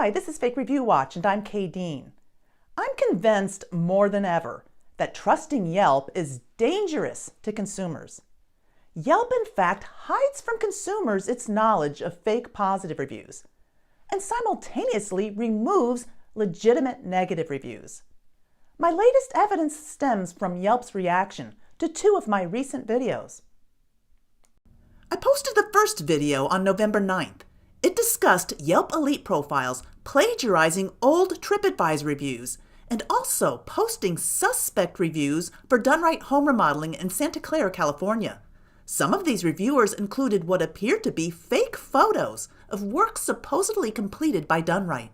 Hi, this is Fake Review Watch, and I'm Kay Dean. I'm convinced more than ever that trusting Yelp is dangerous to consumers. Yelp, in fact, hides from consumers its knowledge of fake positive reviews and simultaneously removes legitimate negative reviews. My latest evidence stems from Yelp's reaction to two of my recent videos. I posted the first video on November 9th. It discussed Yelp Elite profiles plagiarizing old TripAdvisor reviews and also posting suspect reviews for done-right home remodeling in Santa Clara, California. Some of these reviewers included what appeared to be fake photos of work supposedly completed by Done-Right.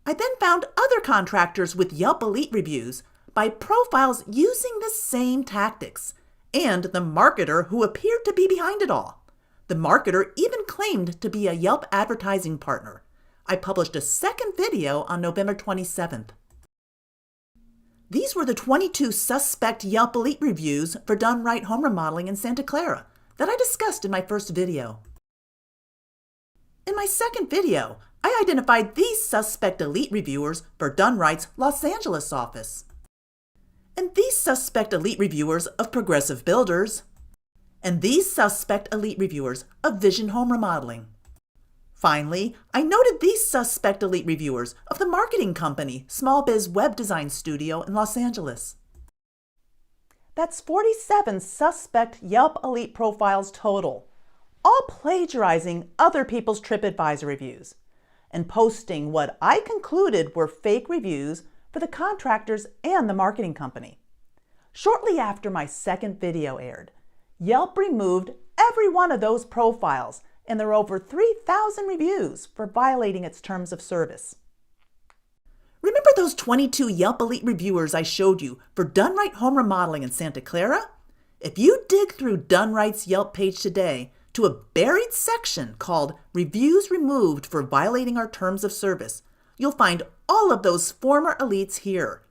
I then found other contractors with Yelp Elite reviews by profiles using the same tactics, and the marketer who appeared to be behind it all. The marketer even claimed to be a Yelp advertising partner. I published a second video on November 27th. These were the 22 suspect Yelp Elite reviews for done-right home remodeling in Santa Clara that I discussed in my first video. In my second video, I identified these suspect Elite reviewers for Done-Right's Los Angeles office, and these suspect Elite reviewers of Progressive Builders, and these suspect Elite reviewers of Vision Home Remodeling. Finally, I noted these suspect Elite reviewers of the marketing company Small Biz Web Design Studio in Los Angeles. That's 47 suspect Yelp Elite profiles total, all plagiarizing other people's TripAdvisor reviews and posting what I concluded were fake reviews for the contractors and the marketing company. Shortly after my second video aired, Yelp removed every one of those profiles, and there are over 3,000 reviews for violating its terms of service. Remember those 22 Yelp Elite reviewers I showed you for done-right home remodeling in Santa Clara? If you dig through Done-Right's Yelp page today to a buried section called Reviews Removed for Violating Our Terms of Service, you'll find all of those former elites here.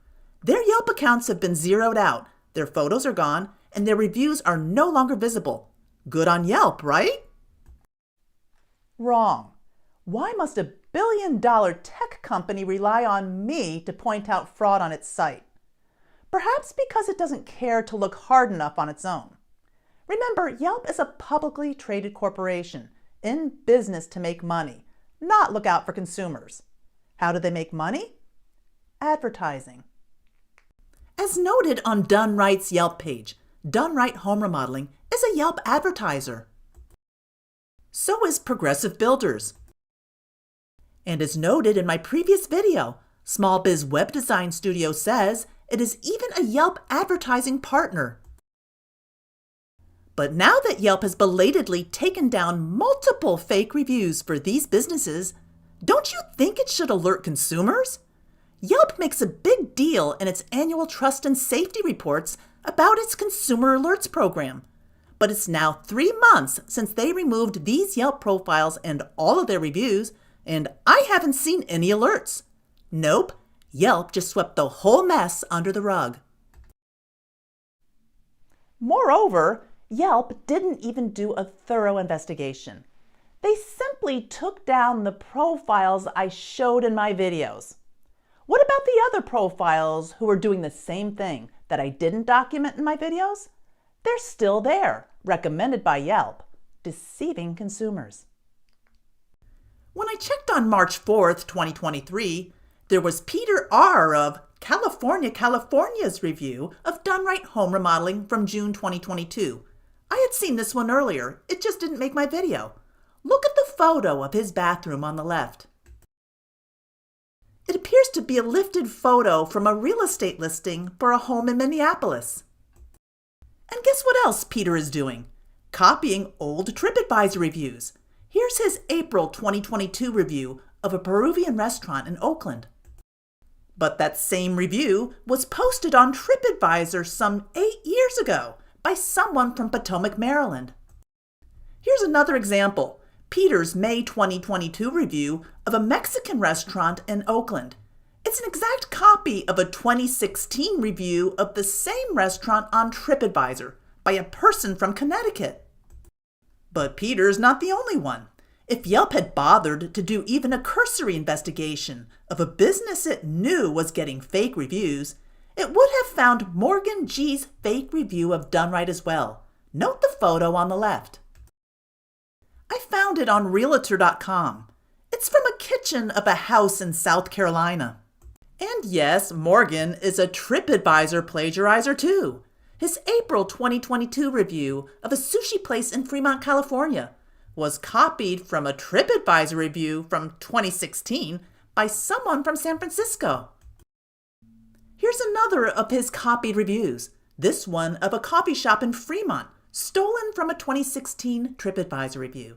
Their Yelp accounts have been zeroed out, their photos are gone, and their reviews are no longer visible. Good on Yelp, right? Wrong. Why must a billion-dollar tech company rely on me to point out fraud on its site? Perhaps because it doesn't care to look hard enough on its own. Remember, Yelp is a publicly traded corporation in business to make money, not look out for consumers. How do they make money? Advertising. As noted on Done-Right's Yelp page, Done-Right Home Remodeling is a Yelp advertiser. So is Progressive Builders. And as noted in my previous video, Small Biz Web Design Studio says it is even a Yelp advertising partner. But now that Yelp has belatedly taken down multiple fake reviews for these businesses, don't you think it should alert consumers? Yelp makes a big deal in its annual trust and safety reports about its consumer alerts program. But it's now 3 months since they removed these Yelp profiles and all of their reviews, and I haven't seen any alerts. Nope, Yelp just swept the whole mess under the rug. Moreover, Yelp didn't even do a thorough investigation. They simply took down the profiles I showed in my videos. What about the other profiles who are doing the same thing that I didn't document in my videos? They're still there, recommended by Yelp, deceiving consumers. When I checked on March 4th, 2023, there was Peter R. of California's review of Done-Right Home Remodeling from June 2022. I had seen this one earlier, it just didn't make my video. Look at the photo of his bathroom on the left. It appears to be a lifted photo from a real estate listing for a home in Minneapolis. And guess what else Peter is doing? Copying old TripAdvisor reviews. Here's his April 2022 review of a Peruvian restaurant in Oakland. But that same review was posted on TripAdvisor some 8 years ago by someone from Potomac, Maryland. Here's another example. Peter's May 2022 review of a Mexican restaurant in Oakland. It's an exact copy of a 2016 review of the same restaurant on TripAdvisor by a person from Connecticut. But Peter's not the only one. If Yelp had bothered to do even a cursory investigation of a business it knew was getting fake reviews, it would have found Morgan G's fake review of Done Right as well. Note the photo on the left. I found it on Realtor.com. It's from a kitchen of a house in South Carolina. And yes, Morgan is a TripAdvisor plagiarizer too. His April 2022 review of a sushi place in Fremont, California, was copied from a TripAdvisor review from 2016 by someone from San Francisco. Here's another of his copied reviews, this one of a coffee shop in Fremont, stolen from a 2016 TripAdvisor review.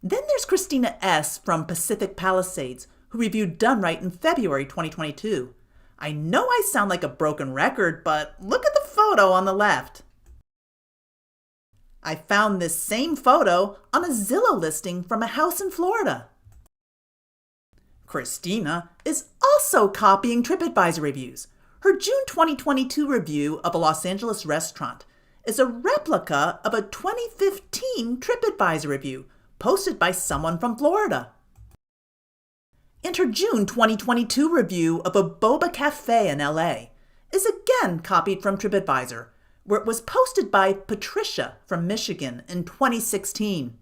Then there's Christina S. from Pacific Palisades, who reviewed Done Right in February 2022. I know I sound like a broken record, but look at the photo on the left. I found this same photo on a Zillow listing from a house in Florida. Christina is also copying TripAdvisor reviews. Her June 2022 review of a Los Angeles restaurant is a replica of a 2015 TripAdvisor review posted by someone from Florida. And her June 2022 review of a boba cafe in LA is again copied from TripAdvisor, where it was posted by Patricia from Michigan in 2016.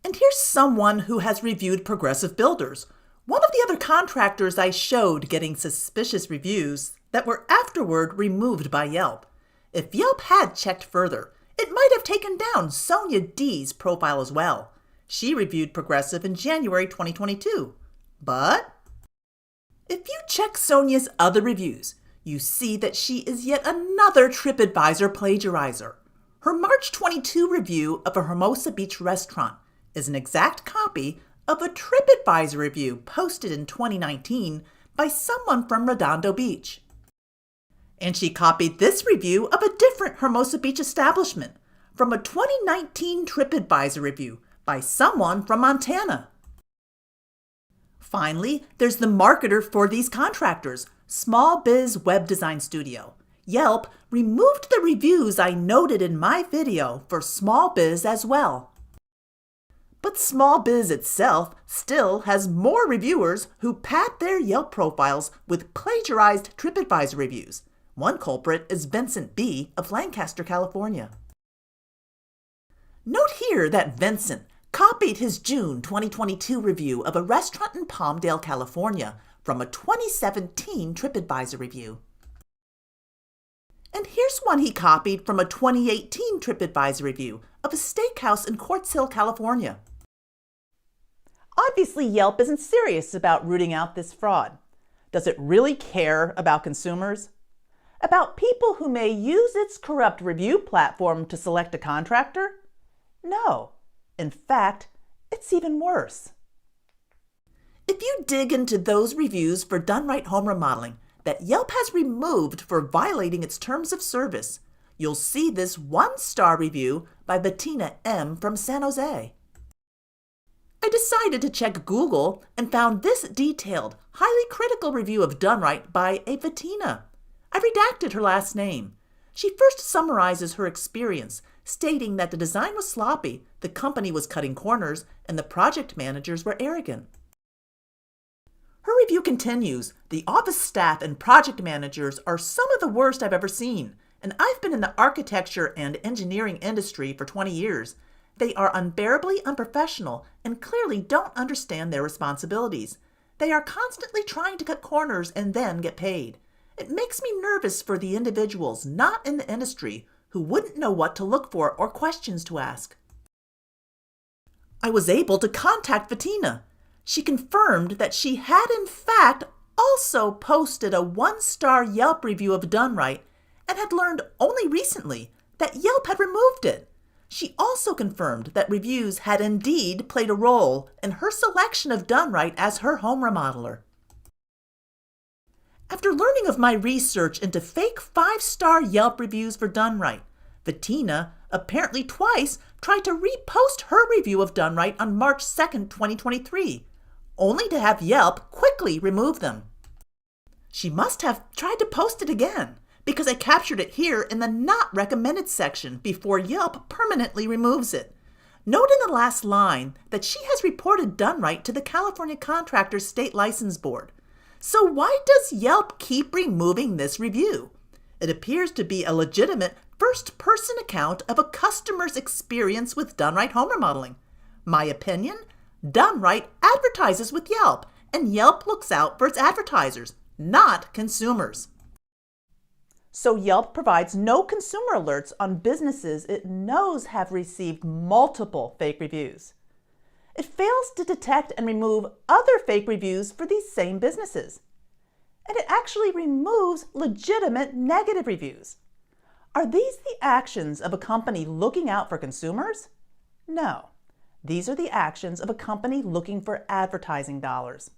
And here's someone who has reviewed Progressive Builders, one of the other contractors I showed getting suspicious reviews that were afterward removed by Yelp. If Yelp had checked further, it might have taken down Sonia D's profile as well. She reviewed Progressive in January 2022. But if you check Sonia's other reviews, you see that she is yet another TripAdvisor plagiarizer. Her March 22 review of a Hermosa Beach restaurant is an exact copy of a TripAdvisor review posted in 2019 by someone from Redondo Beach. And she copied this review of a different Hermosa Beach establishment from a 2019 TripAdvisor review by someone from Montana. Finally, there's the marketer for these contractors, Small Biz Web Design Studio. Yelp removed the reviews I noted in my video for Small Biz as well. But Small Biz itself still has more reviewers who pad their Yelp profiles with plagiarized TripAdvisor reviews. One culprit is Vincent B. of Lancaster, California. Note here that Vincent copied his June 2022 review of a restaurant in Palmdale, California from a 2017 TripAdvisor review. And here's one he copied from a 2018 TripAdvisor review of a steakhouse in Quartz Hill, California. Obviously, Yelp isn't serious about rooting out this fraud. Does it really care about consumers? About people who may use its corrupt review platform to select a contractor? No. In fact, it's even worse. If you dig into those reviews for Done Right home remodeling that Yelp has removed for violating its terms of service, you'll see this 1-star review by Bettina M. from San Jose. I decided to check Google and found this detailed, highly critical review of Done Right by a Bettina. I redacted her last name. She first summarizes her experience, stating that the design was sloppy, the company was cutting corners, and the project managers were arrogant. Her review continues, "The office staff and project managers are some of the worst I've ever seen, and I've been in the architecture and engineering industry for 20 years. They are unbearably unprofessional and clearly don't understand their responsibilities. They are constantly trying to cut corners and then get paid. It makes me nervous for the individuals not in the industry who wouldn't know what to look for or questions to ask." I was able to contact Bettina. She confirmed that she had in fact also posted a 1-star Yelp review of Done Right and had learned only recently that Yelp had removed it. She also confirmed that reviews had indeed played a role in her selection of Done Right as her home remodeler. After learning of my research into fake 5-star Yelp reviews for Done Right, Bettina apparently twice tried to repost her review of Done Right on March 2nd, 2023, only to have Yelp quickly remove them. She must have tried to post it again, because I captured it here in the Not Recommended section before Yelp permanently removes it. Note in the last line that she has reported done right to the California Contractors State License Board. So why does Yelp keep removing this review? It appears to be a legitimate first-person account of a customer's experience with Done Right home remodeling. My opinion? Done Right advertises with Yelp, and Yelp looks out for its advertisers, not consumers. So Yelp provides no consumer alerts on businesses it knows have received multiple fake reviews. It fails to detect and remove other fake reviews for these same businesses. And it actually removes legitimate negative reviews. Are these the actions of a company looking out for consumers? No. These are the actions of a company looking for advertising dollars.